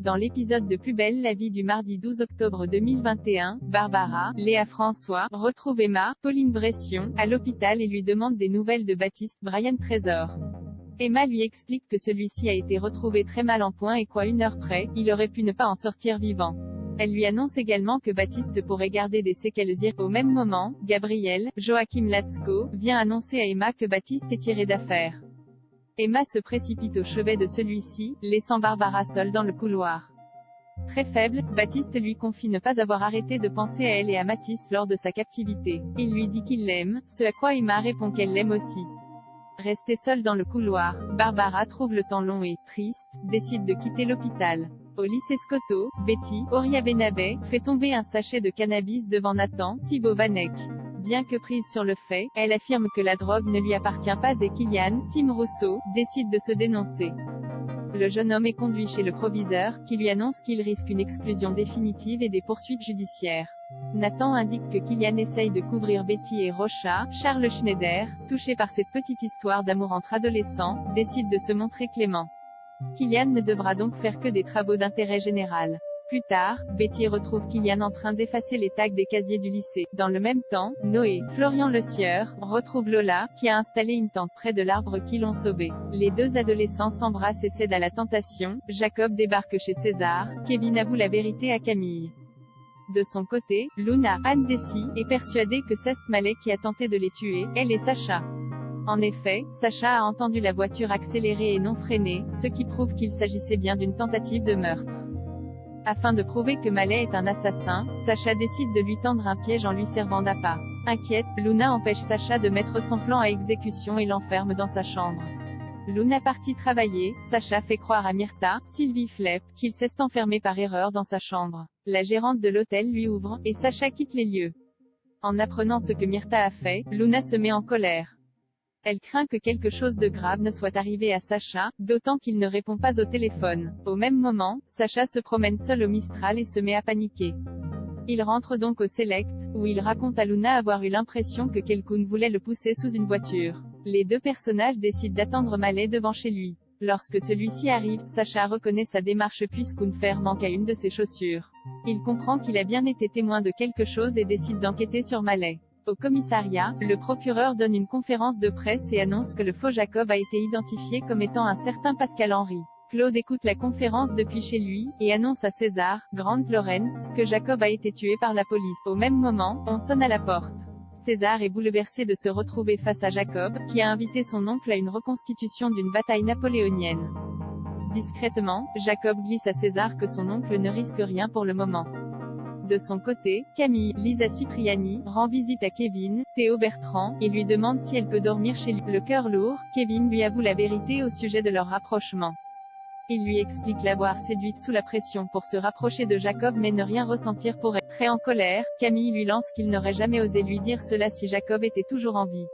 Dans l'épisode de Plus belle la vie du mardi 12 octobre 2021, Barbara, Léa François, retrouve Emma, Pauline Bression, à l'hôpital et lui demande des nouvelles de Baptiste, Brian Trésor. Emma lui explique que celui-ci a été retrouvé très mal en point et qu'à 1 heure près, il aurait pu ne pas en sortir vivant. Elle lui annonce également que Baptiste pourrait garder des séquelles. Au même moment, Gabriel, Joachim Latzko, vient annoncer à Emma que Baptiste est tiré d'affaire. Emma se précipite au chevet de celui-ci, laissant Barbara seule dans le couloir. Très faible, Baptiste lui confie ne pas avoir arrêté de penser à elle et à Mathis lors de sa captivité. Il lui dit qu'il l'aime, ce à quoi Emma répond qu'elle l'aime aussi. Restée seule dans le couloir, Barbara trouve le temps long et, triste, décide de quitter l'hôpital. Au lycée Scotto, Betty, Horia Benabé, fait tomber un sachet de cannabis devant Nathan, Thibaut Vanek. Bien que prise sur le fait, elle affirme que la drogue ne lui appartient pas et Kylian, Tim Rousseau, décide de se dénoncer. Le jeune homme est conduit chez le proviseur, qui lui annonce qu'il risque une exclusion définitive et des poursuites judiciaires. Nathan indique que Kylian essaye de couvrir Betty et Rocha. Charles Schneider, touché par cette petite histoire d'amour entre adolescents, décide de se montrer clément. Kylian ne devra donc faire que des travaux d'intérêt général. Plus tard, Betty retrouve Kylian en train d'effacer les tags des casiers du lycée. Dans le même temps, Noé, Florian Le Sieur, retrouve Lola, qui a installé une tente près de l'arbre qui l'ont sauvé. Les deux adolescents s'embrassent et cèdent à la tentation. Jacob débarque chez César. Kevin avoue la vérité à Camille. De son côté, Luna, Anne Dessy, est persuadée que c'est Mallet qui a tenté de les tuer, elle et Sacha. En effet, Sacha a entendu la voiture accélérer et non freiner, ce qui prouve qu'il s'agissait bien d'une tentative de meurtre. Afin de prouver que Mallet est un assassin, Sacha décide de lui tendre un piège en lui servant d'appât. Inquiète, Luna empêche Sacha de mettre son plan à exécution et l'enferme dans sa chambre. Luna partit travailler, Sacha fait croire à Myrtha, Sylvie Flepp, qu'il s'est enfermé par erreur dans sa chambre. La gérante de l'hôtel lui ouvre, et Sacha quitte les lieux. En apprenant ce que Myrtha a fait, Luna se met en colère. Elle craint que quelque chose de grave ne soit arrivé à Sacha, d'autant qu'il ne répond pas au téléphone. Au même moment, Sacha se promène seul au Mistral et se met à paniquer. Il rentre donc au Select, où il raconte à Luna avoir eu l'impression que quelqu'un voulait le pousser sous une voiture. Les deux personnages décident d'attendre Mallet devant chez lui. Lorsque celui-ci arrive, Sacha reconnaît sa démarche puisqu'une fer manque à une de ses chaussures. Il comprend qu'il a bien été témoin de quelque chose et décide d'enquêter sur Mallet. Au commissariat, le procureur donne une conférence de presse et annonce que le faux Jacob a été identifié comme étant un certain Pascal Henry. Claude écoute la conférence depuis chez lui, et annonce à César, Grant Lawrence, que Jacob a été tué par la police. Au même moment, on sonne à la porte. César est bouleversé de se retrouver face à Jacob, qui a invité son oncle à une reconstitution d'une bataille napoléonienne. Discrètement, Jacob glisse à César que son oncle ne risque rien pour le moment. De son côté, Camille, Lisa Cipriani, rend visite à Kevin, Théo Bertrand, et lui demande si elle peut dormir chez lui. Le cœur lourd, Kevin lui avoue la vérité au sujet de leur rapprochement. Il lui explique l'avoir séduite sous la pression pour se rapprocher de Jacob mais ne rien ressentir pour elle. Très en colère, Camille lui lance qu'il n'aurait jamais osé lui dire cela si Jacob était toujours en vie.